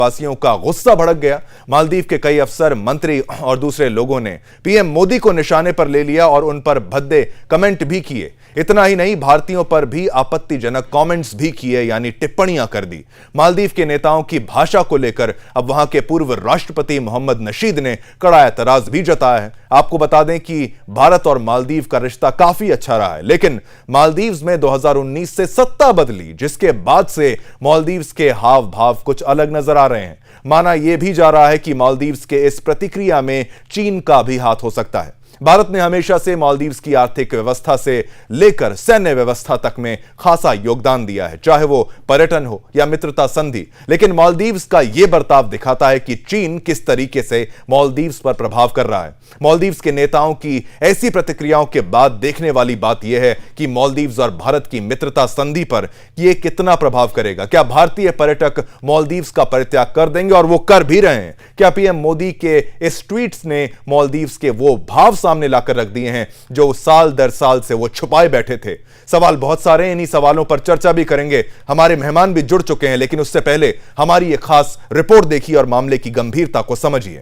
वासियों का गुस्सा भड़क गया। मालदीव के कई अफसर, मंत्री और दूसरे लोगों ने पीएम मोदी को निशाने पर ले लिया और उन पर भद्दे कमेंट भी किए। इतना ही नहीं, भारतीयों पर भी आपत्तिजनक कमेंट्स भी किए, यानी टिप्पणियां कर दी। मालदीव के नेताओं की भाषा को लेकर अब वहां के पूर्व राष्ट्रपति मोहम्मद नशीद ने कड़ा एतराज भी जताया है। आपको बता दें कि भारत और मालदीव का रिश्ता काफी अच्छा रहा है, लेकिन मालदीव्स में 2019 से सत्ता बदली, जिसके बाद से मालदीव्स के हाव भाव कुछ अलग नजर आ रहे हैं। माना यह भी जा रहा है कि मालदीव्स के इस प्रतिक्रिया में चीन का भी हाथ हो सकता है। भारत ने हमेशा से मालदीव्स की आर्थिक व्यवस्था से लेकर सैन्य व्यवस्था तक में खासा योगदान दिया है, चाहे वो पर्यटन हो या मित्रता संधि। लेकिन मालदीव्स का यह बर्ताव दिखाता है कि चीन किस तरीके से मालदीव्स पर प्रभाव कर रहा है। मालदीव्स के नेताओं की ऐसी प्रतिक्रियाओं के बाद देखने वाली बात यह है कि मालदीव्स और भारत की मित्रता संधि पर यह कितना प्रभाव करेगा। क्या भारतीय पर्यटक मालदीव्स का परित्याग कर देंगे, और वो कर भी रहे हैं? क्या पीएम मोदी के इस ट्वीट्स ने मालदीव्स के वो भाव सामने लाकर रख दिए हैं जो साल दर साल से वो छुपाए बैठे थे? सवाल बहुत सारे हैं, इन्हीं सवालों पर चर्चा भी करेंगे। हमारे मेहमान भी जुड़ चुके हैं, लेकिन उससे पहले हमारी एक खास रिपोर्ट देखिए और मामले की गंभीरता को समझिए।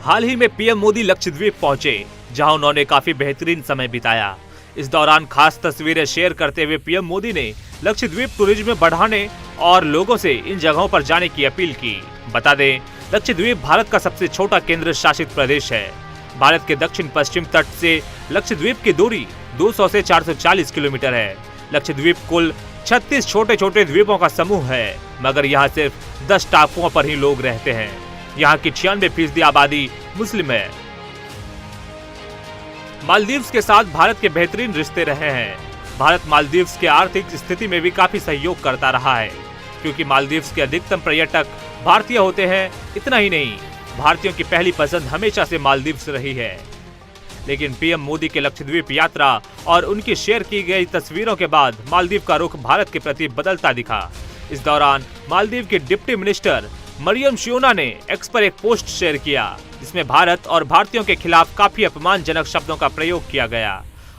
हाल ही में पीएम मोदी लक्षद्वीप पहुंचे, जहां उन्होंने काफी बेहतरीन समय बिताया। इस दौरान खास तस्वीरें शेयर करते हुए पीएम मोदी ने लक्षद्वीप टूरिज्म बढ़ाने और लोगों से इन जगहों पर जाने की अपील की। बता दें, लक्षद्वीप भारत का सबसे छोटा केंद्र शासित प्रदेश है। भारत के दक्षिण पश्चिम तट से लक्षद्वीप की दूरी 200 से 440 किलोमीटर है। लक्षद्वीप कुल 36 छोटे छोटे द्वीपों का समूह है, मगर यहाँ सिर्फ 10 टापुओं पर ही लोग रहते हैं। यहाँ की 96% आबादी मुस्लिम है। मालदीव्स के साथ भारत के बेहतरीन रिश्ते रहे हैं। भारत मालदीव्स के आर्थिक स्थिति में भी काफी सहयोग करता रहा है, क्योंकि मालदीव्स के अधिकतम पर्यटक भारतीय होते हैं। इतना ही नहीं, भारतीयों की पहली पसंद हमेशा से मालदीव्स रही है। लेकिन पीएम मोदी के लक्षद्वीप यात्रा और उनकी शेयर की गई तस्वीरों के बाद मालदीव का रुख भारत के प्रति बदलता दिखा। इस दौरान मालदीव के डिप्टी मिनिस्टर मरियम शियोना ने एक्स पर एक पोस्ट शेयर किया, जिसमें भारत और भारतीयों के खिलाफ काफी अपमानजनक शब्दों का प्रयोग किया गया।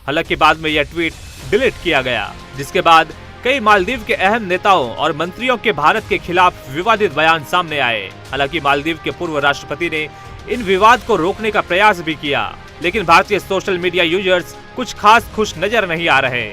हालांकि बाद में यह ट्वीट डिलीट किया गया, जिसके बाद कई मालदीव के अहम नेताओं और मंत्रियों के भारत के खिलाफ विवादित बयान सामने आए। हालांकि मालदीव के पूर्व राष्ट्रपति ने इन विवाद को रोकने का प्रयास भी किया, लेकिन भारतीय सोशल मीडिया यूजर्स कुछ खास खुश नजर नहीं आ रहे।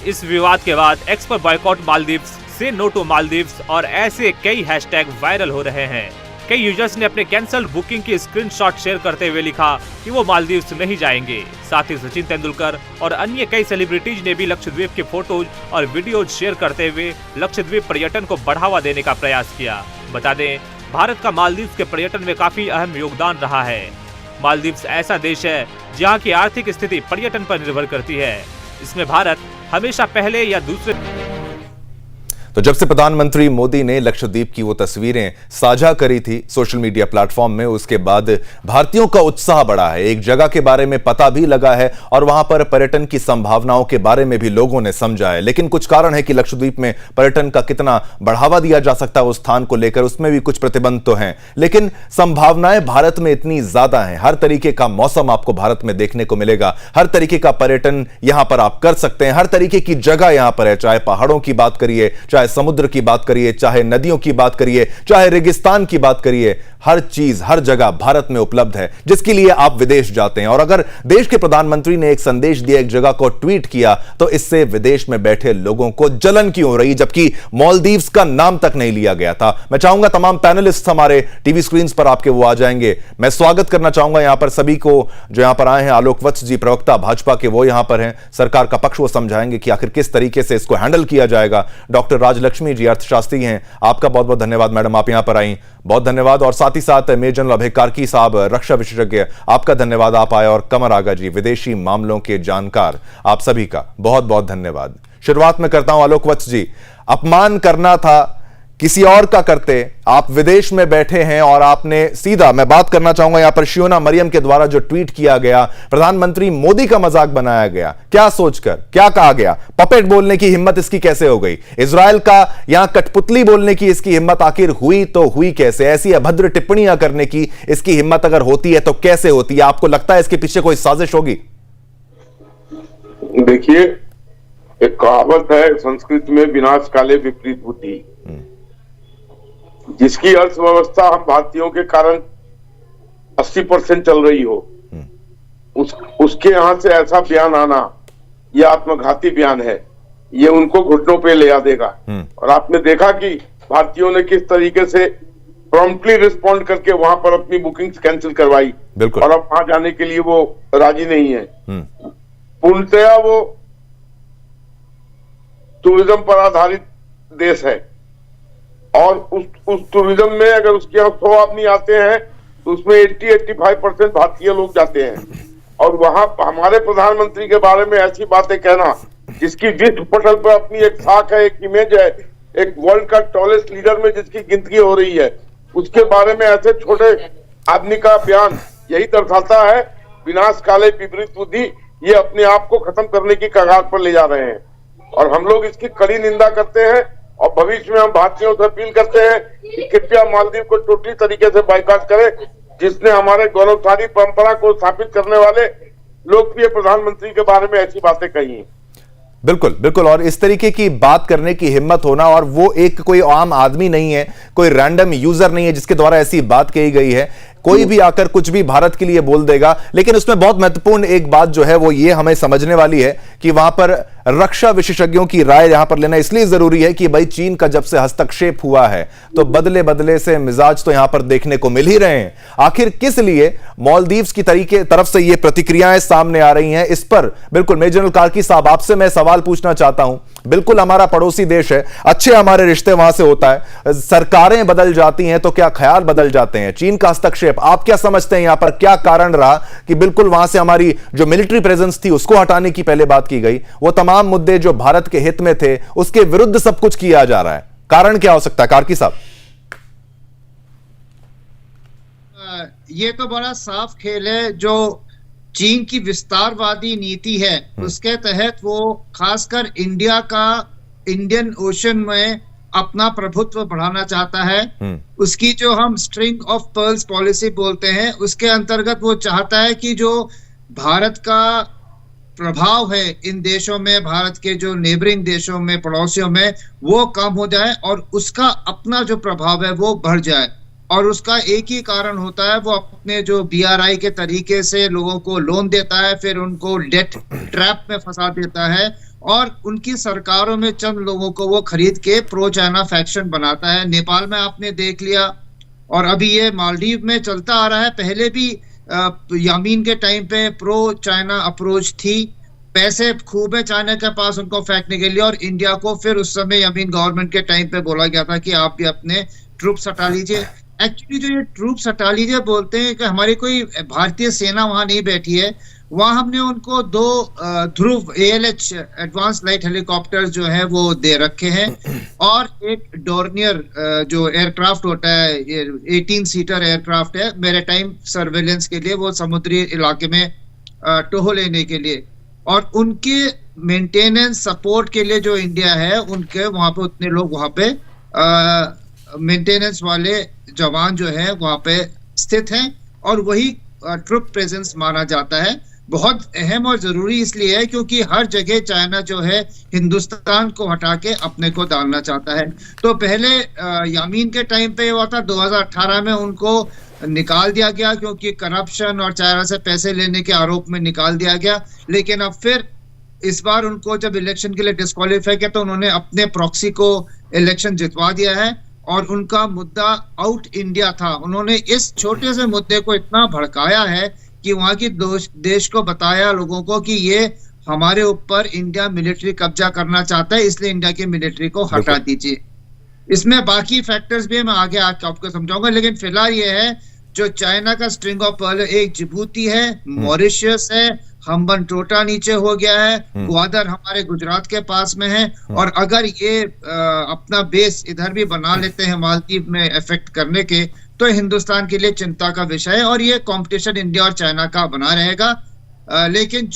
इस विवाद के बाद एक्स पर बॉयकॉट मालदीव्स, से नो टू मालदीव्स और ऐसे कई हैशटैग वायरल हो रहे हैं। कई यूजर्स ने अपने कैंसल्ड बुकिंग की स्क्रीनशॉट शेयर करते हुए लिखा कि वो मालदीव्स नहीं जाएंगे। साथ ही सचिन तेंदुलकर और अन्य कई सेलिब्रिटीज ने भी लक्षद्वीप के फोटोज और वीडियोज शेयर करते हुए लक्षद्वीप पर्यटन को बढ़ावा देने का प्रयास किया। बता दें, भारत का मालदीव्स के पर्यटन में काफी अहम योगदान रहा है। मालदीव्स ऐसा देश है जहाँ की आर्थिक स्थिति पर्यटन पर निर्भर करती है। इसमें भारत हमेशा पहले या दूसरे। तो जब से प्रधानमंत्री मोदी ने लक्षद्वीप की वो तस्वीरें साझा करी थी सोशल मीडिया प्लेटफॉर्म में, उसके बाद भारतीयों का उत्साह बढ़ा है। एक जगह के बारे में पता भी लगा है और वहां पर पर्यटन की संभावनाओं के बारे में भी लोगों ने समझा है। लेकिन कुछ कारण है कि लक्षद्वीप में पर्यटन का कितना बढ़ावा दिया जा सकता है उस स्थान को लेकर, उसमें भी कुछ प्रतिबंध तो हैं। लेकिन संभावनाएं भारत में इतनी ज्यादा हैं। हर तरीके का मौसम आपको भारत में देखने को मिलेगा, हर तरीके का पर्यटन यहां पर आप कर सकते हैं, हर तरीके की जगह यहां पर है। चाहे पहाड़ों की बात करिए, चाहे समुद्र की बात करिए, चाहे नदियों की बात करिए, चाहे रेगिस्तान की बात करिए, हर चीज हर जगह भारत में उपलब्ध है, जिसके लिए आप विदेश जाते हैं। और अगर देश के प्रधानमंत्री ने एक संदेश दिया, एक जगह को ट्वीट किया, तो इससे विदेश में बैठे लोगों को जलन क्यों हो रही, जबकि मालदीव्स का नाम तक नहीं लिया गया था। मैं चाहूंगा तमाम पैनलिस्ट हमारे टीवी स्क्रीन पर आपके वो आ जाएंगे। मैं स्वागत करना चाहूंगा यहां पर सभी को जो यहां पर आए हैं। आलोक वत्स जी, प्रवक्ता भाजपा के, वो यहां पर हैं। सरकार का पक्ष वो समझाएंगे कि आखिर किस तरीके से इसको हैंडल किया जाएगा। डॉक्टर राजलक्ष्मी जी, अर्थशास्त्री हैं, आपका बहुत बहुत धन्यवाद मैडम, आप यहां पर आई, बहुत धन्यवाद। और साथ ही साथ मेजर जनरल अभय कार्की साहब, रक्षा विशेषज्ञ, आपका धन्यवाद, आप आए। और कमर आगा जी, विदेशी मामलों के जानकार, आप सभी का बहुत बहुत धन्यवाद। शुरुआत में करता हूं आलोक वत्स जी, अपमान करना था किसी और का करते, आप विदेश में बैठे हैं और आपने सीधा, मैं बात करना चाहूंगा यहां पर शियोना मरियम के द्वारा जो ट्वीट किया गया, प्रधानमंत्री मोदी का मजाक बनाया गया, क्या सोचकर, क्या कहा गया? पपेट बोलने की हिम्मत इसकी कैसे हो गई? इजराइल का यहां कठपुतली बोलने की इसकी हिम्मत आखिर हुई तो हुई कैसे? ऐसी अभद्र टिप्पणियां करने की इसकी हिम्मत अगर होती है तो कैसे होती है? आपको लगता है इसके पीछे कोई साजिश होगी? देखिए, एक कहावत है संस्कृत में, विनाश काले विपरीत बुद्धि, जिसकी अर्थव्यवस्था हम भारतीयों के कारण 80% चल रही हो, उसके यहां से ऐसा बयान आना, यह आत्मघाती बयान है। ये उनको घुटनों पे ले आ देगा। और आपने देखा कि भारतीयों ने किस तरीके से प्रॉम्प्टली रिस्पॉन्ड करके वहां पर अपनी बुकिंग्स कैंसिल करवाई, और अब वहां जाने के लिए वो राजी नहीं है। पूर्णतया वो टूरिज्म पर आधारित देश है, और उस टूरिज्म में अगर उसके यहाँ 100 आदमी आते हैं तो उसमें 80-85% भारतीय लोग जाते हैं। और वहां हमारे प्रधानमंत्री के बारे में ऐसी बातें कहना, जिसकी विश्व पटल पर अपनी एक साख है, एक इमेज है, एक वर्ल्ड का टॉलेस्ट लीडर में जिसकी गिनती हो रही है, उसके बारे में ऐसे छोटे आदमी का बयान यही दर्शाता है विनाश काले विपरीत बुद्धि। ये अपने आप को खत्म करने की कगार पर ले जा रहे हैं, और हम लोग इसकी कड़ी निंदा करते हैं। और भविष्य में हम भारतीयों से अपील करते हैं कि कृपया मालदीव को टोटली तरीके से बाइकाट करें, जिसने हमारे गौरवशाली परंपरा को स्थापित करने वाले लोकप्रिय प्रधानमंत्री के बारे में ऐसी बातें कही हैं। बिल्कुल बिल्कुल, और इस तरीके की बात करने की हिम्मत होना, और वो एक कोई आम आदमी नहीं है, कोई रैंडम यूजर नहीं है जिसके द्वारा ऐसी बात कही गई है। कोई भी आकर कुछ भी भारत के लिए बोल देगा। लेकिन उसमें बहुत महत्वपूर्ण एक बात जो है वो ये हमें समझने वाली है कि वहां पर रक्षा विशेषज्ञों की राय यहां पर लेना इसलिए जरूरी है कि भाई चीन का जब से हस्तक्षेप हुआ है तो बदले बदले से मिजाज तो यहां पर देखने को मिल ही रहे हैं। आखिर किस लिए मालदीव्स की तरफ से ये प्रतिक्रियाएं सामने आ रही हैं, इस पर बिल्कुल मेजर जनरल कार्की साहब आपसे मैं सवाल पूछना चाहता हूं। बिल्कुल हमारा पड़ोसी देश है, अच्छे हमारे रिश्ते वहां से होता है, सरकारें बदल जाती हैं तो क्या ख्याल बदल जाते हैं। चीन का हस्तक्षेप आप क्या समझते हैं, यहां पर क्या कारण रहा कि बिल्कुल वहां से हमारी जो मिलिट्री प्रेजेंस थी उसको हटाने की पहले बात की गई, वो तमाम मुद्दे जो भारत के हित में थे उसके विरुद्ध सब कुछ किया जा रहा है, कारण क्या हो सकता है कार्की साहब? ये तो बड़ा साफ खेल है। जो चीन की विस्तारवादी नीति है उसके तहत वो खासकर इंडियन ओशन में अपना प्रभुत्व बढ़ाना चाहता है। उसकी जो हम स्ट्रिंग ऑफ पर्ल्स पॉलिसी बोलते हैं, उसके अंतर्गत वो चाहता है कि जो भारत का प्रभाव है इन देशों में, भारत के जो नेबरिंग देशों में, पड़ोसियों में, वो कम हो जाए और उसका अपना जो प्रभाव है वो बढ़ जाए। और उसका एक ही कारण होता है, वो अपने जो BRI के तरीके से लोगों को लोन देता है, फिर उनको डेट ट्रैप में फंसा देता है, और उनकी सरकारों में चंद लोगों को वो खरीद के प्रो चाइना फैक्शन बनाता है। नेपाल में आपने देख लिया, और अभी ये मालदीव में चलता आ रहा है। पहले भी यामीन के टाइम पे प्रो चाइना अप्रोच थी, पैसे खूब है चाइना के पास उनको फेंकने के लिए, और इंडिया को फिर उस समय यामीन गवर्नमेंट के टाइम पे बोला गया था कि आप भी अपने ट्रूप्स हटा लीजिए। एक्चुअली जो ये ट्रूप्स हटा लीजिए बोलते हैं कि हमारी कोई भारतीय सेना वहां नहीं बैठी है, वहां हमने उनको 2 ध्रुव ALH एडवांस लाइट हेलीकॉप्टर जो है वो दे रखे हैं, और एक डोर्नियर जो एयरक्राफ्ट होता है, 18 सीटर एयरक्राफ्ट है मैरीटाइम सर्वेलेंस के लिए, वो समुद्री इलाके में टोह लेने के लिए, और उनके मेंटेनेंस सपोर्ट के लिए जो इंडिया है उनके वहां पे उतने लोग वहां पे मेंटेनेंस वाले जवान जो है वहां पे स्थित हैं, और वही ट्रुप प्रेजेंस माना जाता है। बहुत अहम और जरूरी इसलिए है क्योंकि हर जगह चाइना जो है हिंदुस्तान को हटा के अपने को डालना चाहता है। तो पहले यामीन के टाइम पे हुआ था, 2018 में उनको निकाल दिया गया क्योंकि करप्शन और चाइना से पैसे लेने के आरोप में निकाल दिया गया। लेकिन अब फिर इस बार उनको जब इलेक्शन के लिए डिस्क्वालीफाई किया तो उन्होंने अपने प्रॉक्सी को इलेक्शन जितवा दिया है, और उनका मुद्दा आउट इंडिया था। उन्होंने इस छोटे से मुद्दे को इतना भड़काया है कि वहां की देश को बताया लोगों को कि ये हमारे ऊपर इंडिया मिलिट्री कब्जा करना चाहता है, इसलिए इंडिया की मिलिट्री को हटा दीजिए। इसमें बाकी फैक्टर्स भी मैं आगे आपको समझाऊंगा, लेकिन फिलहाल ये है जो चाइना का स्ट्रिंग ऑफ पर्ल, एक जिबूती है, मॉरिशस है, हम्बन टोटा नीचे हो गया है, ग्वादर हमारे गुजरात के पास में है, और अगर ये अपना बेस इधर भी बना लेते हैं मालदीव में इफेक्ट करने के, तो हिंदुस्तान के लिए चिंता का विषय है, और ये कंपटीशन इंडिया और चाइना का बना रहेगा। लेकिन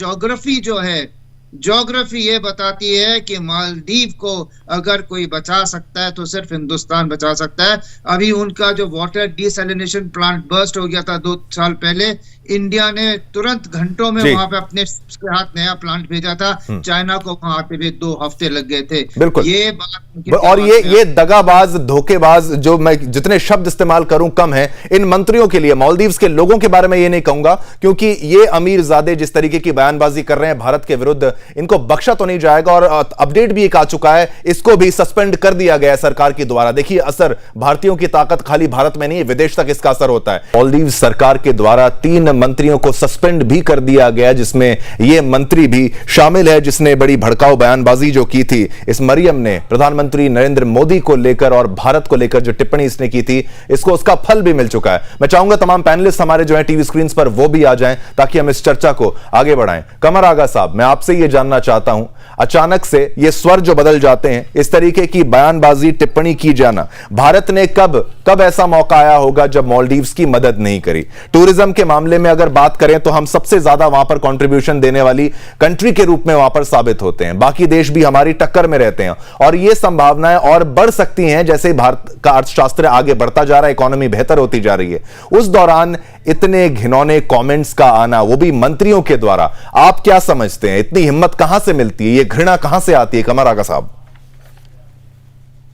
ज्योग्राफी ये बताती है कि मालदीव को अगर कोई बचा सकता है तो सिर्फ हिंदुस्तान बचा सकता है। अभी उनका जो वाटर डिसैलिनेशन प्लांट बर्स्ट हो गया था 2 साल पहले, इंडिया ने तुरंत घंटों में जी। वहां पे अपने हाथ नया प्लांट भेजा था। चाइना को वहां आते हुए 2 हफ्ते लग गए थे। बिल्कुल। ये बात और ये दगाबाज, धोखेबाज, जो मैं जितने शब्द इस्तेमाल करूं कम है इन मंत्रियों के लिए। मालदीव्स के लोगों के बारे में ये नहीं कहूंगा, क्योंकि ये अमीरजादे जिस तरीके की बयानबाजी कर रहे हैं भारत के विरुद्ध, इनको बख्शा तो नहीं जाएगा। और अपडेट भी एक आ चुका है, इसको भी सस्पेंड कर दिया गया है सरकार के द्वारा। देखिए, असर भारतीयों की ताकत खाली भारत में नहीं है, विदेश तक इसका असर होता है। मालदीव सरकार के द्वारा 3 मंत्रियों को सस्पेंड भी कर दिया गया, जिसमें यह मंत्री भी शामिल है जिसने बड़ी भड़काऊ बयानबाजी जो की थी। इस मरियम ने प्रधानमंत्री नरेंद्र मोदी को लेकर और भारत को लेकर जो टिप्पणी इसने की थी, इसको उसका फल भी मिल चुका है। मैं चाहूंगा तमाम पैनलिस्ट हमारे जो है टीवी स्क्रीन पर वो भी आ जाएं, ताकि हम इस चर्चा को आगे बढ़ाएं। कमर आगा साहब, मैं आपसे ये जानना चाहता हूं, अचानक से ये स्वर जो बदल जाते हैं, इस तरीके की बयानबाजी, टिप्पणी की जाना, भारत ने कब ऐसा मौका आया होगा जब मालदीव्स की मदद नहीं करी? टूरिज्म के मामले में अगर बात करें तो हम सबसे ज्यादा वहां पर कंट्रीब्यूशन देने वाली कंट्री के रूप में वहां पर साबित होते हैं। बाकी देश भी हमारी टक्कर में रहते हैं और ये संभावनाएं और बढ़ सकती हैं जैसे भारत का अर्थशास्त्र आगे बढ़ता जा रहा है, इकोनॉमी बेहतर होती जा रही है। उस दौरान इतने घिनौने कमेंट्स का आना, वो भी मंत्रियों के द्वारा, आप क्या समझते हैं? इतनी हिम्मत कहां से मिलती है? ये घृणा कहां से आती है? कमर आगा साहब,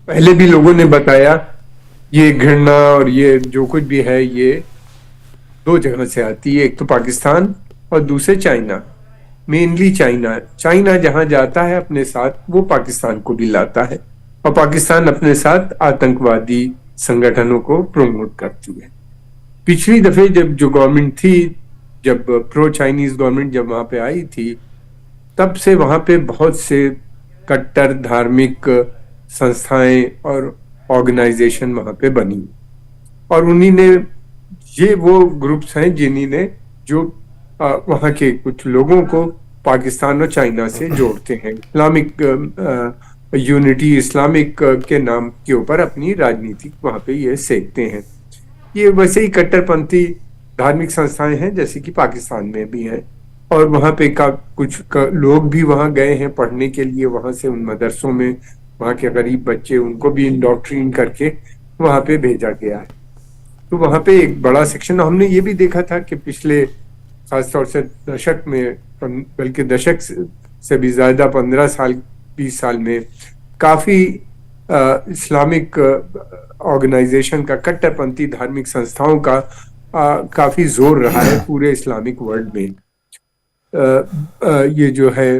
पहले भी लोगों ने बताया ये घृणा और ये जो कुछ भी है ये 2 जगह से आती है, एक तो पाकिस्तान और दूसरे चाइना। मेनली चाइना जहां जाता है अपने साथ, वो पाकिस्तान को भी लाता है और पाकिस्तान अपने साथ आतंकवादी संगठनों को प्रमोट करती है। पिछली दफे जब जो गवर्नमेंट थी, जब प्रो चाइनीज गवर्नमेंट जब वहां पे आई थी, तब से वहां पे बहुत से कट्टर धार्मिक संस्थाएं और ऑर्गेनाइजेशन वहां पे बनी और उन्हीं ने, ये वो ग्रुप्स हैं जिन्हीं ने जो वहां के कुछ लोगों को पाकिस्तान और चाइना से जोड़ते हैं, इस्लामिक यूनिटी, इस्लामिक के नाम के ऊपर अपनी राजनीति वहां पे ये सेकते हैं। ये वैसे ही कट्टरपंथी धार्मिक संस्थाएं हैं जैसे कि पाकिस्तान में भी हैं और वहां पे कुछ लोग भी वहां गए हैं पढ़ने के लिए। वहां से उन मदरसों में वहां के गरीब बच्चे, उनको भी इंडोक्ट्रीन करके वहां पे भेजा गया है। तो वहां पे एक बड़ा सेक्शन हमने ये भी देखा था कि पिछले खासतौर से दशक में, बल्कि दशक से भी ज्यादा 15 साल 20 साल में काफी इस्लामिक ऑर्गेनाइजेशन का, कट्टरपंथी धार्मिक संस्थाओं का काफी जोर रहा है पूरे इस्लामिक वर्ल्ड में। ये जो है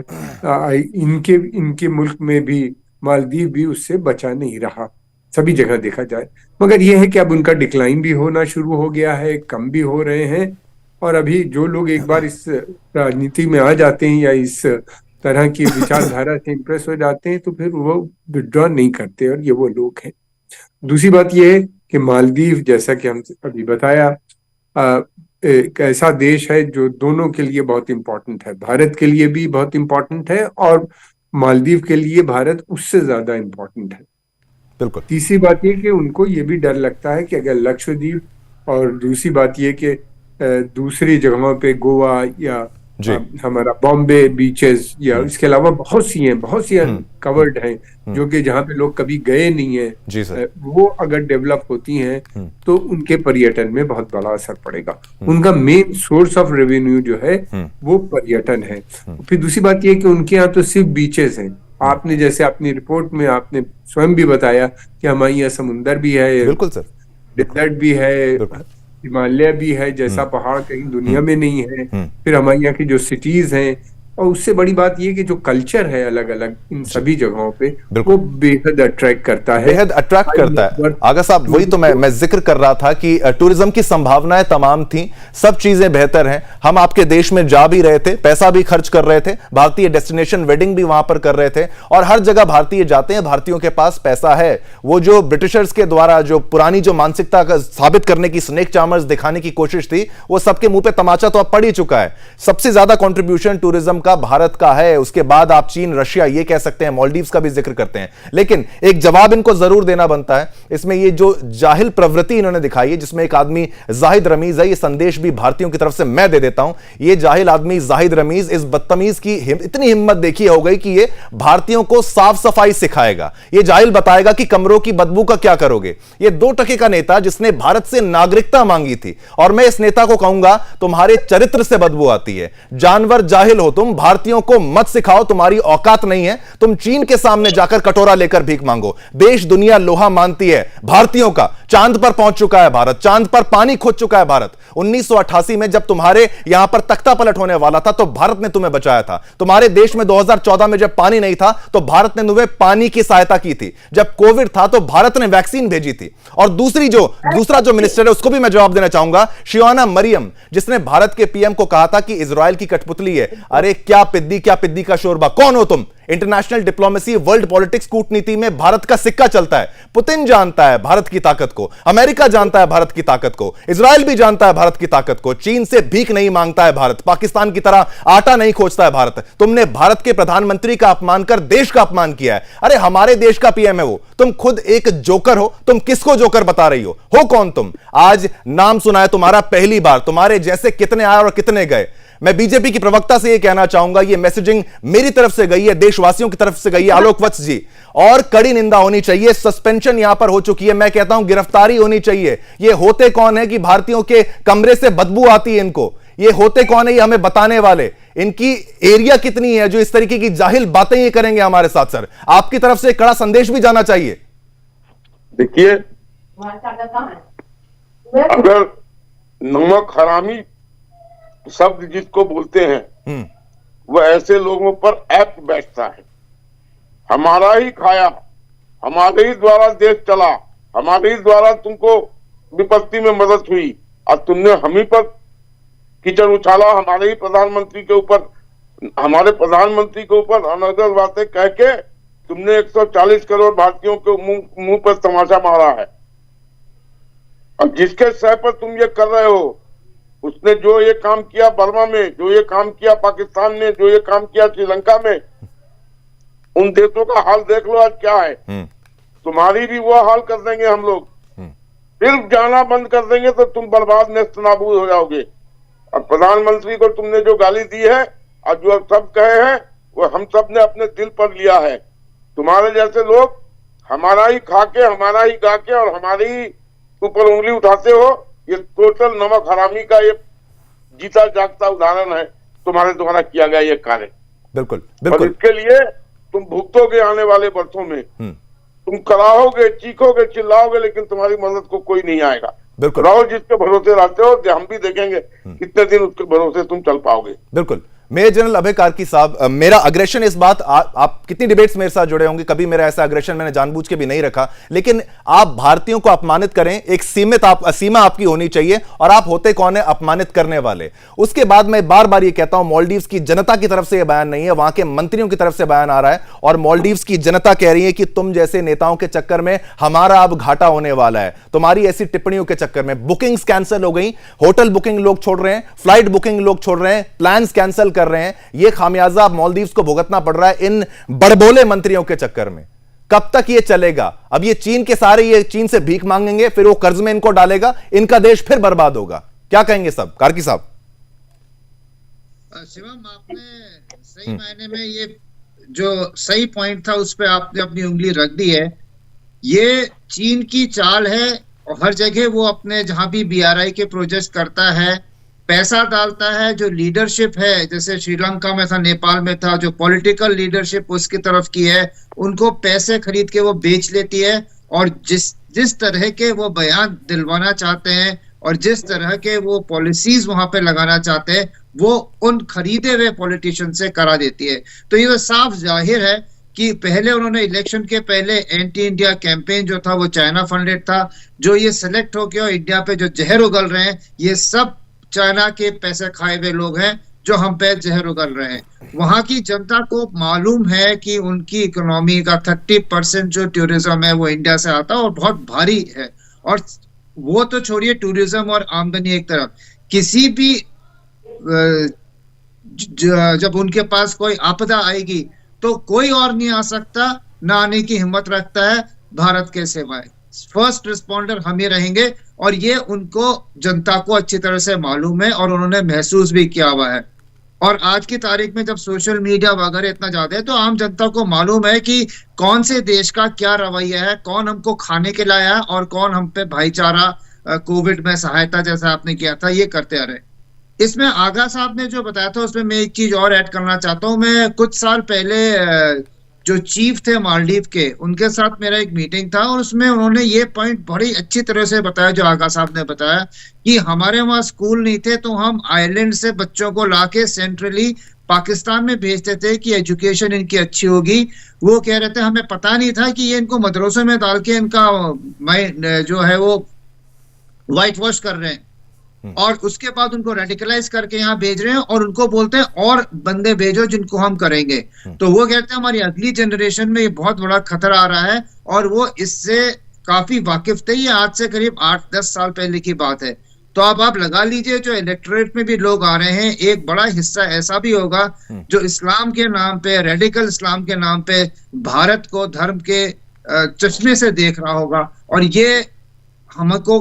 इनके मुल्क में भी, मालदीव भी उससे बचा नहीं रहा, सभी जगह देखा जाए। मगर यह है कि अब उनका डिक्लाइन भी होना शुरू हो गया है, कम भी हो रहे हैं। और अभी जो लोग एक बार इस राजनीति में आ जाते हैं या इस तरह की विचारधारा से इम्प्रेस हो जाते हैं तो फिर वो विड्रॉ नहीं करते, और ये वो लोग हैं। दूसरी बात यह है कि मालदीव, जैसा कि हम अभी बताया, एक ऐसा देश है जो दोनों के लिए बहुत इंपॉर्टेंट है। भारत के लिए भी बहुत इंपॉर्टेंट है और मालदीव के लिए भारत उससे ज्यादा इंपॉर्टेंट है। बिल्कुल। तीसरी बात यह कि उनको ये भी डर लगता है कि अगर लक्षद्वीप, और दूसरी बात यह कि दूसरी जगहों पे गोवा या हमारा बॉम्बे बीचेस या इसके अलावा बहुत सी कवर्ड हैं जो कि जहाँ पे लोग कभी गए नहीं है, वो अगर डेवलप होती हैं तो उनके पर्यटन में बहुत बड़ा असर पड़ेगा। उनका मेन सोर्स ऑफ रेवेन्यू जो है वो पर्यटन है। फिर दूसरी बात यह कि उनके यहाँ तो सिर्फ बीचेस हैं। आपने जैसे अपनी रिपोर्ट में आपने स्वयं भी बताया कि हमारे यहाँ समुंदर भी है, बिल्कुल सर, डेजर्ट भी है, हिमालय भी है, जैसा पहाड़ कहीं दुनिया में नहीं है। फिर हमारे यहाँ की जो सिटीज हैं, और उससे बड़ी बात ये कि जो कल्चर है अलग अलग इन सभी जगहों पे, वो बेहद अट्रैक्ट करता है, बेहद अट्रैक्ट करता है। आगा साहब, वही तो मैं जिक्र कर रहा था कि टूरिज्म की संभावनाएं तमाम थी, सब चीजें बेहतर हैं। हम आपके देश में जा भी रहे थे, पैसा भी खर्च कर रहे थे, भारतीय डेस्टिनेशन वेडिंग भी वहां पर कर रहे थे, और हर जगह भारतीय जाते हैं, भारतीयों के पास पैसा है। वो जो ब्रिटिशर्स के द्वारा जो पुरानी जो मानसिकता का साबित करने की, स्नेक चार्मर्स दिखाने की कोशिश थी, वो सबके मुंह पे तमाचा तो अब पड़ ही चुका है। सबसे ज्यादा कंट्रीब्यूशन टूरिज्म का, भारत का है, उसके बाद आप चीन, रशिया ये कह सकते हैं, मालदीव्स का भी जिक्र करते हैं, लेकिन एक जवाब इनको जरूर देना बनता है। इसमें ये जो जाहिल प्रवृत्ति इन्होंने दिखाई है, जिसमें एक आदमी जाहिद रमीज है, ये संदेश भी भारतीयों की तरफ से मैं दे देता हूं, ये जाहिल आदमी जाहिद रमीज इस बदतमीज की इतनी हिम्मत देखी हो गई कि ये भारतीयों को साफ सफाई सिखाएगा। ये जाहिल बताएगा कि कमरों की बदबू का क्या करोगे। ये 2 टके का नेता जिसने भारत से नागरिकता मांगी थी, और मैं इस नेता को कहूंगा तुम्हारे चरित्र से बदबू आती है, जानवर जाहिल हो तुम, भारतीयों को मत सिखाओ, तुम्हारी औकात नहीं है, तुम चीन के सामने जाकर कटोरा लेकर भीख मांगो। देश दुनिया लोहा मानती है भारतीयों का, चांद पर पहुंच चुका है भारत, चांद पर पानी खोद चुका है भारत। 1988 में जब तुम्हारे यहां पर तख्ता पलट होने वाला था तो भारत ने तुम्हें बचाया था। तुम्हारे देश में 2014 में जब पानी नहीं था तो भारत ने तुम्हें पानी की सहायता की थी। जब कोविड था तो भारत ने वैक्सीन भेजी थी। और दूसरा जो मिनिस्टर है उसको भी मैं जवाब देना चाहूंगा, शिवाना मरियम, जिसने भारत के पीएम को कहा था कि इजराइल की कठपुतली है। अरे क्या पिद्दी का शोरबा, कौन हो तुम? इंटरनेशनल डिप्लोमेसी, वर्ल्ड पॉलिटिक्स, कूटनीति में भारत का सिक्का चलता है। पुतिन जानता है भारत की ताकत को, अमेरिका जानता है भारत की ताकत को, इजराइल भी जानता है भारत की ताकत को। चीन से भीख नहीं मांगता है भारत, पाकिस्तान की तरह आटा नहीं खोजता है भारत। तुमने भारत के प्रधानमंत्री का अपमान कर देश का अपमान किया है। अरे हमारे देश का पीएम है वो, तुम खुद एक जोकर हो। तुम किसको जोकर बता रही हो कौन तुम? आज नाम सुना है तुम्हारा पहली बार, तुम्हारे जैसे कितने आए और कितने गए। मैं बीजेपी की प्रवक्ता से यह कहना चाहूंगा, यह मैसेजिंग मेरी तरफ से गई है, देशवासियों की तरफ से गई है, आलोक वत्स जी, और कड़ी निंदा होनी चाहिए। सस्पेंशन यहां पर हो चुकी है, मैं कहता हूं गिरफ्तारी होनी चाहिए। ये होते कौन है कि भारतीयों के कमरे से बदबू आती है इनको? ये होते कौन है ये हमें बताने वाले? इनकी एरिया कितनी है जो इस तरीके की जाहिल बातें ये करेंगे हमारे साथ? सर, आपकी तरफ से कड़ा संदेश भी जाना चाहिए। देखिए, अगर नमक हरामी शब्द जिसको बोलते हैं वो ऐसे लोगों पर ऐप्ट बैठता है। हमारा ही खाया, हमारे ही द्वारा देश चला, हमारे ही द्वारा तुमको विपत्ति में मदद हुई, और तुमने हम ही पर कीचड़ उछाला, हमारे ही प्रधानमंत्री के ऊपर, हमारे प्रधानमंत्री के ऊपर अनर्गल बातें कह के तुमने 140 करोड़ भारतीयों के मुंह पर तमाशा मारा है। और जिसके सह पर तुम ये कर रहे हो, उसने जो ये काम किया बर्मा में, जो ये काम किया पाकिस्तान में, जो ये काम किया श्रीलंका में, उन देशों का हाल देख लो आज क्या है। तुम्हारी भी वो हाल कर देंगे हम लोग। सिर्फ जाना बंद कर देंगे तो तुम बर्बाद नेस्तनाबूद हो जाओगे। और प्रधानमंत्री को तुमने जो गाली दी है और जो सब कहे हैं वो हम सब ने अपने दिल पर लिया है। तुम्हारे जैसे लोग हमारा ही खा के, हमारा ही गा के और हमारे ही ऊपर उंगली उठाते हो, ये टोटल नमक हरामी का ये जीता जागता उदाहरण है तुम्हारे द्वारा किया गया ये कार्य। बिल्कुल और बिल्कुल। इसके लिए तुम भुगतोगे आने वाले वर्षों में। तुम कराओगे, चीखोगे, चिल्लाओगे, लेकिन तुम्हारी मदद को कोई नहीं आएगा। बिल्कुल। रहो जिसके भरोसे रहते हो, हम भी देखेंगे कितने दिन उसके भरोसे तुम चल पाओगे। बिल्कुल। मेजर जनरल अभय कार्की साहब, मेरा अग्रेशन इस बात, आप कितनी डिबेट्स मेरे साथ जुड़े होंगे, कभी मेरा ऐसा अग्रेशन मैंने जानबूझ के भी नहीं रखा, लेकिन आप भारतीयों को अपमानित करें, एक सीमा आपकी होनी चाहिए, और आप होते कौन है अपमानित करने वाले। उसके बाद मैं बार बार ये कहता हूं, मालदीव्स की जनता की तरफ से यह बयान नहीं है, वहां के मंत्रियों की तरफ से बयान आ रहा है, और मालदीव्स की जनता कह रही है कि तुम जैसे नेताओं के चक्कर में हमारा अब घाटा होने वाला है। तुम्हारी ऐसी टिप्पणियों के चक्कर में बुकिंग्स कैंसिल हो गई, होटल बुकिंग लोग छोड़ रहे हैं, फ्लाइट बुकिंग लोग छोड़ रहे हैं, प्लान्स कैंसिल कर रहे हैं। यह खामियाजा मालदीव्स को भुगतना पड़ रहा है इन बड़बोले मंत्रियों के चक्कर में। कब तक यह चलेगा? अब ये चीन के सारे, ये चीन से भीख मांगेंगे, फिर वो कर्ज में इनको डालेगा, इनका देश फिर बर्बाद होगा। क्या कहेंगे सब? कार्की साहब। शिवम, आपने सही मायने में ये जो सही पॉइंट था उस पर आपने अपनी उंगली रख दी है। ये चीन की चाल है, और हर जगह वो अपने जहां भी BRI के प्रोजेक्ट करता है पैसा डालता है। जो लीडरशिप है, जैसे श्रीलंका में था, नेपाल में था, जो पॉलिटिकल लीडरशिप उसकी तरफ की है, उनको पैसे खरीद के वो बेच लेती है। और जिस तरह के वो बयान दिलवाना चाहते हैं और जिस तरह के वो पॉलिसीज वहां पे लगाना चाहते हैं, वो उन खरीदे हुए पॉलिटिशियन से करा देती है। तो ये तो साफ जाहिर है कि पहले उन्होंने इलेक्शन के पहले एंटी इंडिया कैंपेन जो था वो चाइना फंडेड था। जो ये सिलेक्ट हो गया इंडिया पे जो जहर उगल रहे हैं, ये सब चाइना के पैसे खाए हुए लोग हैं जो हम पे जहर उगल रहे हैं। वहां की जनता को मालूम है कि उनकी इकोनॉमी का 30% जो टूरिज्म है वो इंडिया से आता है और बहुत भारी है। और वो तो छोड़िए टूरिज्म और आमदनी एक तरफ, किसी भी जब उनके पास कोई आपदा आएगी तो कोई और नहीं आ सकता, ना आने की हिम्मत रखता है भारत के सिवाय। फर्स्ट रिस्पॉन्डर हम ही रहेंगे, और ये उनको जनता को अच्छी तरह से मालूम है और उन्होंने महसूस भी किया हुआ है। और आज की तारीख में जब सोशल मीडिया वगैरह इतना ज्यादा है तो आम जनता को मालूम है कि कौन से देश का क्या रवैया है, कौन हमको खाने के लाया है और कौन हम पे भाईचारा, कोविड में सहायता जैसा आपने किया था, ये करते आ रहे। इसमें आगा साहब ने जो बताया था उसमें मैं एक चीज और ऐड करना चाहता हूँ। मैं कुछ साल पहले जो चीफ थे मालदीव के, उनके साथ मेरा एक मीटिंग था और उसमें उन्होंने ये पॉइंट बड़ी अच्छी तरह से बताया जो आगा साहब ने बताया कि हमारे वहाँ स्कूल नहीं थे तो हम आइलैंड से बच्चों को लाके सेंट्रली पाकिस्तान में भेजते थे कि एजुकेशन इनकी अच्छी होगी। वो कह रहे थे हमें पता नहीं था कि ये इनको मदरसों में डाल के इनका माइंड जो है वो व्हाइट वॉश कर रहे हैं और उसके बाद उनको रेडिकलाइज करके यहाँ भेज रहे हैं और उनको बोलते हैं और बंदे भेजो जिनको हम करेंगे। तो वो कहते हैं हमारी अगली जनरेशन में ये बहुत बड़ा खतरा आ रहा है और वो इससे काफी वाकिफ थे। ये आज से करीब 8-10 साल पहले की बात है। तो अब आप लगा लीजिए जो इलेक्टोरेट में भी लोग आ रहे हैं, एक बड़ा हिस्सा ऐसा भी होगा जो इस्लाम के नाम पे, रेडिकल इस्लाम के नाम पे भारत को धर्म के चश्मे से देख रहा होगा। और ये हमको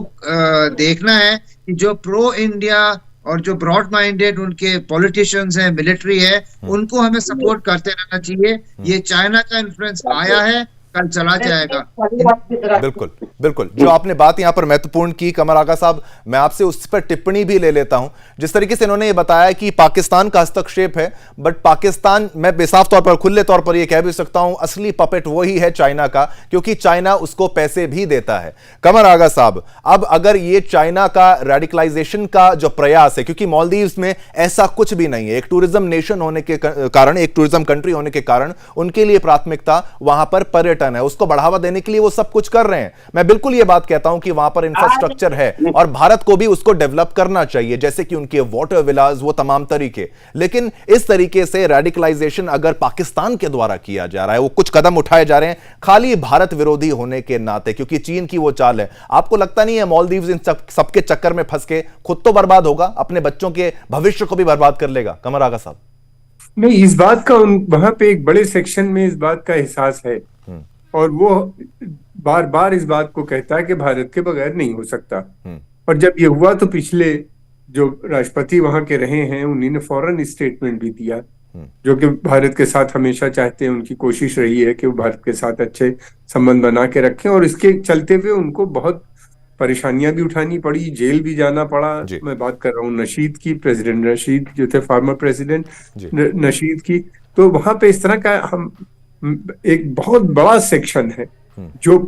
देखना है कि जो प्रो इंडिया और जो ब्रॉड माइंडेड उनके पॉलिटिशियंस हैं, मिलिट्री है, उनको हमें सपोर्ट करते रहना चाहिए। ये चाइना का इन्फ्लुएंस आया है, कल चला जाएगा। बिल्कुल बिल्कुल, जो आपने बात यहां पर महत्वपूर्ण की कमर आगा साहब, मैं आपसे उस पर टिप्पणी भी ले लेता हूं। जिस तरीके से इन्होंने ये बताया कि पाकिस्तान का हस्तक्षेप है, बट पाकिस्तान, मैं बेसाफ तौर पर, खुले तौर पर यह कह भी सकता हूं, असली पपेट वही है चाइना का, क्योंकि चाइना उसको पैसे भी देता है। कमर आगा साहब, अब अगर ये चाइना का रेडिकलाइजेशन का जो प्रयास है, क्योंकि मालदीव्स में ऐसा कुछ भी नहीं है, एक टूरिज्म नेशन होने के कारण, एक टूरिज्म कंट्री होने के कारण उनके लिए प्राथमिकता वहां पर पर्यटन है, उसको बढ़ावा देने के लिए वो सब कुछ कर रहे हैं। मैं बिल्कुल ये बात कहता हूं कि वहां पर इंफ्रास्ट्रक्चर है और भारत को भी उसको डेवलप करना चाहिए, जैसे कि उनके वाटर विलास, वो तमाम तरीके। लेकिन इस तरीके से रेडिकलाइजेशन अगर पाकिस्तान के द्वारा किया जा रहा है, वो कुछ कदम उठाए जा रहे हैं खाली भारत विरोधी होने के नाते, क्योंकि चीन की वो चाल है। आपको लगता नहीं है मालदीव्स इन सबके चक्कर में फंस के खुद तो बर्बाद होगा, अपने बच्चों के भविष्य को भी बर्बाद कर लेगा? कमर आगा साहब, नहीं, इस बात का वहां पे एक बड़े सेक्शन में इस बात का एहसास है और वो बार बार इस बात को कहता है कि भारत के बगैर नहीं हो सकता। और जब ये हुआ तो पिछले जो राष्ट्रपति वहां के रहे हैं उन्होंने फौरन स्टेटमेंट भी दिया, जो कि भारत के साथ हमेशा चाहते हैं, उनकी कोशिश रही है कि वो भारत के साथ अच्छे संबंध बना के रखें। और इसके चलते हुए उनको बहुत परेशानियां भी उठानी पड़ी, जेल भी जाना पड़ा। मैं बात कर रहा हूँ नशीद की, प्रेसिडेंट नशीद जो थे, फॉर्मर प्रेसिडेंट नशीद की। तो वहां पे इस तरह का हम एक बहुत बड़ा सेक्शन है जो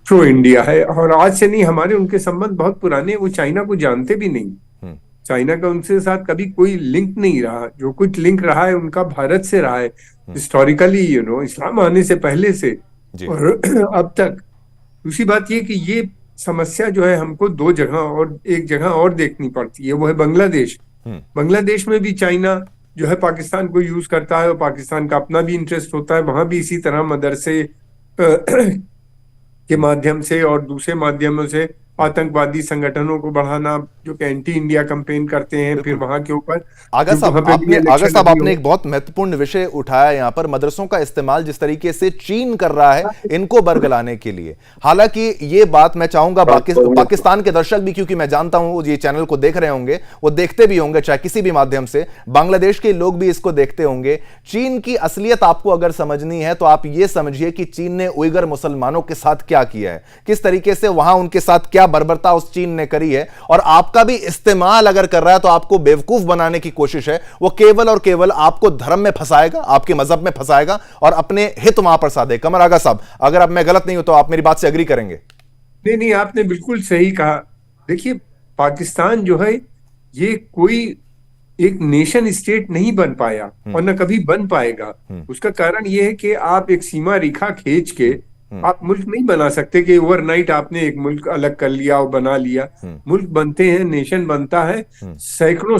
प्रो इंडिया है। और आज से नहीं, हमारे उनके संबंध बहुत पुराने, वो चाइना को जानते भी नहीं। चाइना का उनके साथ कभी कोई लिंक नहीं रहा। जो कुछ लिंक रहा है उनका भारत से रहा है, हिस्टोरिकली, इस्लाम आने से पहले से और अब तक। दूसरी बात ये कि ये समस्या जो है हमको दो जगह और एक जगह और देखनी पड़ती है, वो है बांग्लादेश। बांग्लादेश में भी चाइना जो है पाकिस्तान को यूज करता है और पाकिस्तान का अपना भी इंटरेस्ट होता है। वहां भी इसी तरह मदरसे के माध्यम से और दूसरे माध्यमों से आतंकवादी संगठनों को बढ़ाना, जो कि एंटी इंडिया कैंपेन करते हैं, फिर वहां के ऊपर। आगा साहब, आपने एक बहुत महत्वपूर्ण विषय उठाया यहाँ पर, मदरसों का इस्तेमाल जिस तरीके से चीन कर रहा है इनको बरगलाने के लिए। हालांकि ये बात मैं चाहूंगा पाकिस्तान के दर्शक भी, क्योंकि मैं जानता हूं ये चैनल को देख रहे होंगे, वो देखते भी होंगे चाहे किसी भी माध्यम से, बांग्लादेश के लोग भी इसको देखते होंगे। चीन की असलियत आपको अगर समझनी है तो आप ये समझिए कि चीन ने उइगर मुसलमानों के साथ क्या किया है, किस तरीके से वहां उनके साथ क्या बर्बरता उस चीन ने करी है। और आपका भी इस्तेमाल अगर कर रहा है तो आपको बेवकूफ बनाने की कोशिश है। वो केवल और केवल आपको धर्म में फंसाएगा, आपके मजहब में फंसाएगा और अपने हित वहां पर साधे। कमर आगा साहब, अगर अब मैं गलत नहीं हूं तो आप मेरी बात से एग्री करेंगे? नहीं, आपने बिल्कुल सही कहा। देखिए, पाकिस्तान जो है ये कोई एक नेशन स्टेट नहीं बन पाया और न कभी बन पाएगा। उसका कारण यह है कि आप एक सीमा रेखा खींच के आप मुल्क नहीं बना सकते कि ओवरनाइट आपने एक मुल्क अलग कर लिया और बना लिया। मुल्क बनते हैं, नेशन बनता है सैकड़ों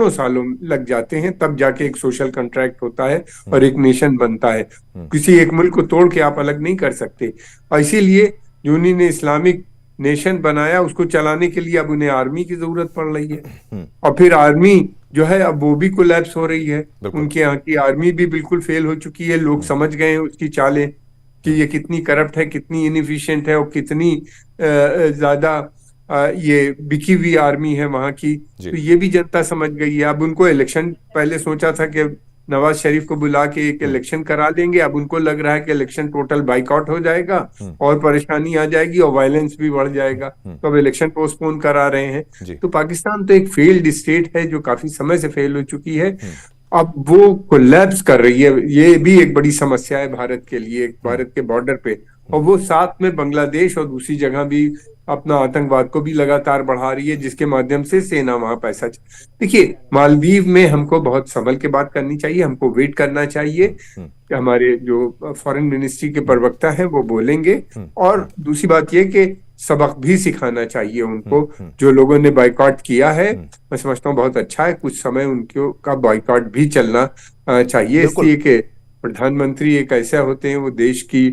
सालों लग जाते हैं, तब जाके एक सोशल कॉन्ट्रैक्ट होता है और एक नेशन बनता है। किसी एक मुल्क को तोड़ के आप अलग नहीं कर सकते। और इसीलिए जो उन्होंने इस्लामिक नेशन बनाया उसको चलाने के लिए अब उन्हें आर्मी की जरूरत पड़ रही है। और फिर आर्मी जो है अब वो भी कोलैप्स हो रही है। बिल्कुल। उनके यहाँ की आर्मी भी बिल्कुल फेल हो चुकी है। लोग समझ गए हैं उसकी चालें कि ये कितनी करप्ट है, कितनी इनएफिशिएंट है और कितनी ज्यादा ये बिकी हुई आर्मी है वहां की। जी। तो ये भी जनता समझ गई है। अब उनको इलेक्शन, पहले सोचा था कि नवाज शरीफ को बुला के एक इलेक्शन करा देंगे, अब उनको लग रहा है कि इलेक्शन टोटल बाइकआउट हो जाएगा और परेशानी आ जाएगी और वायलेंस भी बढ़ जाएगा, तो अब इलेक्शन पोस्टपोन करा रहे हैं। तो पाकिस्तान तो एक फेल्ड स्टेट है जो काफी समय से फेल हो चुकी है, अब वो कोलैप्स कर रही है। ये भी एक बड़ी समस्या है भारत के लिए, भारत के बॉर्डर पे। और वो साथ में बांग्लादेश और दूसरी जगह भी अपना आतंकवाद को भी लगातार बढ़ा रही है, जिसके माध्यम से सेना वहां पैसा। देखिए, मालदीव में हमको बहुत संभल के बात करनी चाहिए, हमको वेट करना चाहिए कि हमारे जो फॉरेन मिनिस्ट्री के प्रवक्ता हैं वो बोलेंगे। और दूसरी बात ये कि सबक भी सिखाना चाहिए उनको, जो लोगों ने बाइकआउट किया है। मैं समझता हूँ बहुत अच्छा है, कुछ समय उनके का बाइकआउट भी चलना चाहिए, इसलिए कि प्रधानमंत्री एक ऐसे होते हैं, वो देश की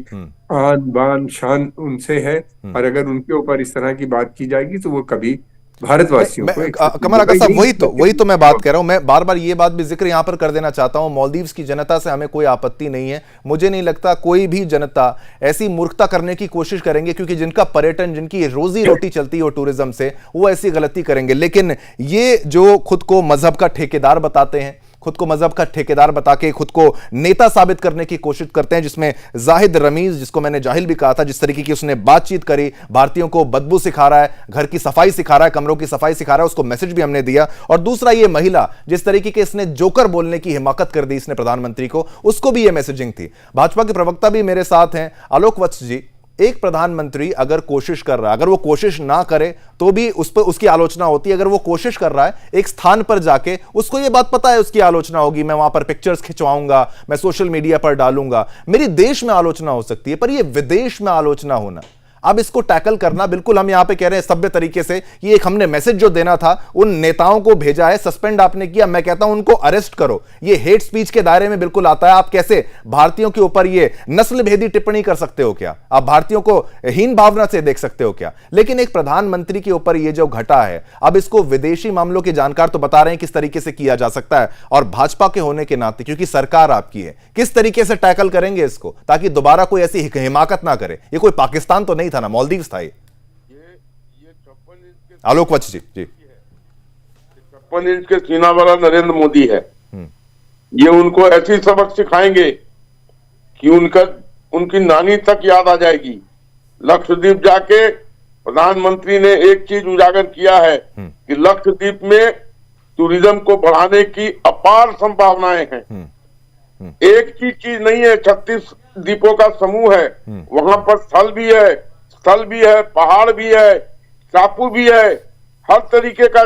आन बान शान उनसे है, और अगर उनके ऊपर इस तरह की बात की जाएगी तो वो कभी भारतवासियों को कमर आगा साहब, वही तो मैं बात कर रहा हूं। मैं बार बार ये बात भी जिक्र यहां पर कर देना चाहता हूं, मालदीव्स की जनता से हमें कोई आपत्ति नहीं है। मुझे नहीं लगता कोई भी जनता ऐसी मूर्खता करने की कोशिश करेंगे, क्योंकि जिनका पर्यटन, जिनकी रोजी रोटी चलती हो टूरिज्म से, वो ऐसी गलती करेंगे। लेकिन ये जो खुद को मजहब का ठेकेदार बताते हैं, खुद को मजहब का ठेकेदार बता के खुद को नेता साबित करने की कोशिश करते हैं, जिसमें जाहिद रमीज, जिसको मैंने जाहिल भी कहा था, जिस तरीके की उसने बातचीत करी, भारतीयों को बदबू सिखा रहा है, घर की सफाई सिखा रहा है, कमरों की सफाई सिखा रहा है, उसको मैसेज भी हमने दिया। और दूसरा, ये महिला जिस तरीके के इसने जोकर बोलने की हिमाकत कर दी इसने प्रधानमंत्री को, उसको भी ये मैसेजिंग थी। भाजपा के प्रवक्ता भी मेरे साथ हैं, आलोक वत्स जी। एक प्रधानमंत्री अगर कोशिश कर रहा है, अगर वो कोशिश ना करे तो भी उस पर उसकी आलोचना होती है। अगर वो कोशिश कर रहा है एक स्थान पर जाके, उसको ये बात पता है उसकी आलोचना होगी, मैं वहां पर पिक्चर्स खिंचवाऊंगा, मैं सोशल मीडिया पर डालूंगा, मेरी देश में आलोचना हो सकती है, पर ये विदेश में आलोचना होना, अब इसको टैकल करना, बिल्कुल हम यहां पे कह रहे हैं सभ्य तरीके से, ये एक हमने मैसेज जो देना था उन नेताओं को भेजा है, सस्पेंड आपने किया, मैं कहता हूं उनको अरेस्ट करो। ये हेट स्पीच के दायरे में बिल्कुल आता है। आप कैसे भारतीयों के ऊपर ये नस्ल भेदी टिप्पणी कर सकते हो क्या? आप भारतीयों को हीन भावना से देख सकते हो क्या? लेकिन एक प्रधानमंत्री के ऊपर ये जो घटा है, अब इसको विदेशी मामलों के जानकार तो बता रहे हैं किस तरीके से किया जा सकता है, और भाजपा के होने के नाते, क्योंकि सरकार आपकी है, किस तरीके से टैकल करेंगे इसको, ताकि दोबारा कोई ऐसी हिमाकत ना करे। ये कोई पाकिस्तान तो नहीं था ना, मालदीव्स था ये 56 इंच के आलोक वत्स जी। 56 इंच के सीना वाला नरेंद्र मोदी है। ये उनको ऐसी सबक सिखाएंगे कि उनकी नानी तक याद आ जाएगी। लक्षद्वीप जाके प्रधानमंत्री ने एक चीज उजागर किया है कि लक्षद्वीप में टूरिज्म को बढ़ाने की अपार संभावनाएं हैं। एक ही चीज नहीं है, 36 द्वीपों का समूह है, वहां पर स्थल भी है, पहाड़ भी है, टापू भी है, हर तरीके का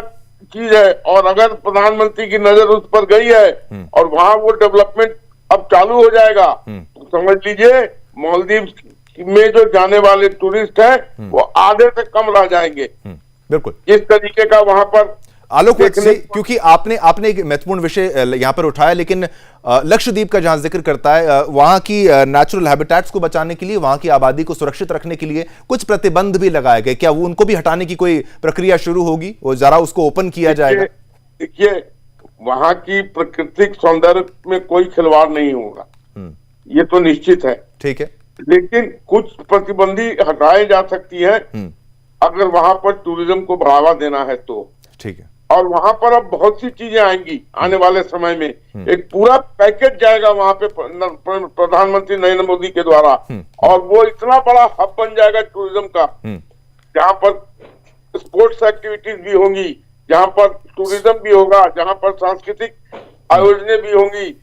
चीज है। और अगर प्रधानमंत्री की नजर उस पर गई है और वहां वो डेवलपमेंट अब चालू हो जाएगा, तो समझ लीजिए मालदीव में जो जाने वाले टूरिस्ट हैं वो आधे से कम रह जाएंगे। बिल्कुल इस तरीके का वहां पर आलोक वत्स जी, क्योंकि आपने एक महत्वपूर्ण विषय यहां पर उठाया, लेकिन लक्षद्वीप का जहां जिक्र करता है, वहां की नेचुरल हैबिटेट्स को बचाने के लिए, वहां की आबादी को सुरक्षित रखने के लिए कुछ प्रतिबंध भी लगाए गए, क्या वो उनको भी हटाने की कोई प्रक्रिया शुरू होगी? वो जरा उसको ओपन किया जाएगा? देखिए, वहां की प्राकृतिक सौंदर्य में कोई खिलवाड़ नहीं होगा, ये तो निश्चित है। ठीक है, लेकिन कुछ प्रतिबंधी हटाए जा सकती है अगर वहां पर टूरिज्म को बढ़ावा देना है तो। ठीक है। और वहां पर अब बहुत सी चीजें आएंगी आने वाले समय में, एक पूरा पैकेज जाएगा वहां पे प्रधानमंत्री नरेंद्र मोदी के द्वारा, और वो इतना बड़ा हब बन जाएगा टूरिज्म का, जहां पर स्पोर्ट्स एक्टिविटीज भी होंगी, जहां पर टूरिज्म भी होगा, जहां पर सांस्कृतिक आयोजनें भी होंगी,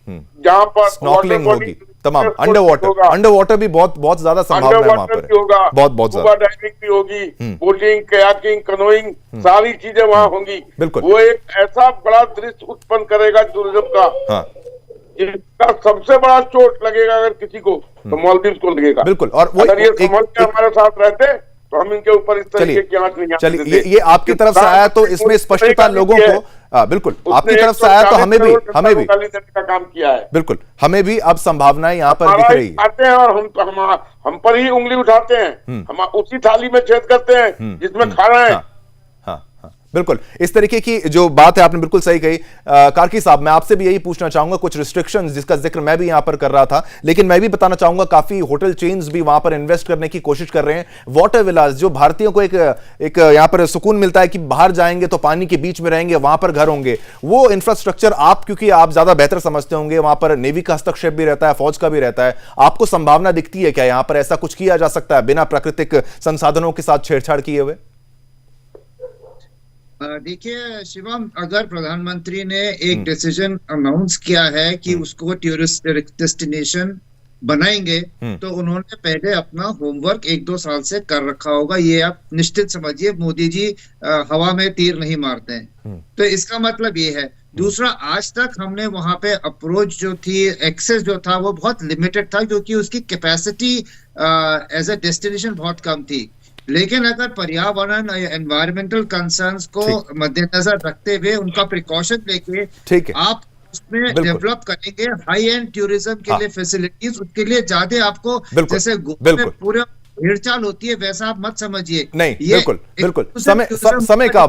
जहां पर स्नॉर्कलिंग होगी, तमाम अंडर वाटर भी बहुत ज्यादा संभावना है वहां पर, बहुत ज्यादा डाइविंग भी होगी, बोटिंग, कयाकिंग, कनोइंग, सारी चीजें वहां होंगी। बिल्कुल, वो एक ऐसा बड़ा दृश्य उत्पन्न करेगा टूरिज्म का, जिसका सबसे बड़ा चोट लगेगा अगर किसी को, तो मालदीव को लगेगा। बिल्कुल, और अगर ये समझ के हमारे साथ रहते तो हम इनके ऊपर इस तरीके की आंच नहीं आने देते। ये आपकी तरफ से आया तो इसमें स्पष्टता लोगों को, बिल्कुल आपकी तरफ से आया तो हमें भी का काम किया है। बिल्कुल, हमें भी अब संभावनाएं यहाँ पर दिख रही है। आते हैं और हम पर ही उंगली उठाते हैं, हम उसी थाली में छेद करते हैं जिसमें खा रहे हैं। बिल्कुल, इस तरीके की जो बात है आपने बिल्कुल सही कही। कार्की साहब, मैं आपसे भी यही पूछना चाहूंगा, कुछ रिस्ट्रिक्शंस जिसका जिक्र मैं भी यहां पर कर रहा था, लेकिन मैं भी बताना चाहूंगा काफी होटल चेन्स भी वहां पर इन्वेस्ट करने की कोशिश कर रहे हैं। वाटर विलास, जो भारतीयों को एक यहां पर सुकून मिलता है कि बाहर जाएंगे तो पानी के बीच में रहेंगे, वहां पर घर होंगे, वो इंफ्रास्ट्रक्चर आप, क्योंकि आप ज्यादा बेहतर समझते होंगे, वहां पर नेवी का हस्तक्षेप भी रहता है, फौज का भी रहता है, आपको संभावना दिखती है क्या यहां पर ऐसा कुछ किया जा सकता है बिना प्राकृतिक संसाधनों के साथ छेड़छाड़ किए हुए? देखिए शिवम, अगर प्रधानमंत्री ने एक डिसीजन अनाउंस किया है कि उसको टूरिस्ट डेस्टिनेशन बनाएंगे, तो उन्होंने पहले अपना होमवर्क 1-2 साल से कर रखा होगा। ये आप निश्चित समझिए, मोदी जी हवा में तीर नहीं मारते हैं। तो इसका मतलब ये है। दूसरा, आज तक हमने वहां पे अप्रोच जो थी, एक्सेस जो था, वो बहुत लिमिटेड था, क्योंकि उसकी कैपेसिटी एज ए डेस्टिनेशन बहुत कम थी। लेकिन अगर पर्यावरण, एनवायरमेंटल कंसर्न्स को मद्देनजर रखते हुए, उनका प्रिकॉशन लेके आप उसमें डेवलप करेंगे हाई एंड टूरिज्म के लिए फैसिलिटीज, उसके लिए ज्यादा आपको, जैसे गोवा में पूरे भीड़चाल होती है, वैसा आप मत समझिए। नहीं, बिल्कुल समय का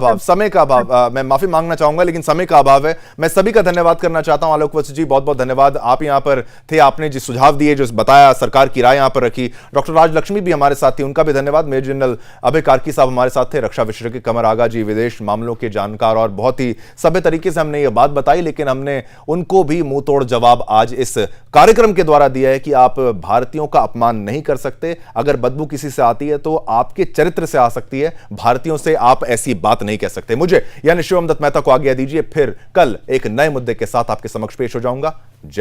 अभाव, मैं माफी मांगना चाहूंगा, लेकिन समय का अभाव है। मैं सभी का धन्यवाद करना चाहता हूं। आलोक वत्स जी, बहुत बहुत धन्यवाद, आप यहां पर थे, आपने जो सुझाव दिए, जो बताया, सरकार की राय यहां पर रखी। डॉक्टर राजलक्ष्मी भी हमारे साथ थी, उनका भी धन्यवाद। मेजर जनरल अभय कार्की साहब हमारे साथ थे, रक्षा विशेषज्ञ कमर आगा जी, विदेश मामलों के जानकार, और बहुत ही सभ्य तरीके से हमने ये बात बताई, लेकिन हमने उनको भी मुंह तोड़ जवाब आज इस कार्यक्रम के द्वारा दिया है कि आप भारतीयों का अपमान नहीं कर सकते। अगर बदबू किसी से आती है तो आपके चरित्र से आ सकती है, भारतीयों से आप ऐसी बात नहीं कह सकते। मुझे यानी शिवम दत्त मेहता को आज्ञा दीजिए, फिर कल एक नए मुद्दे के साथ आपके समक्ष पेश हो जाऊंगा। जय हिंद।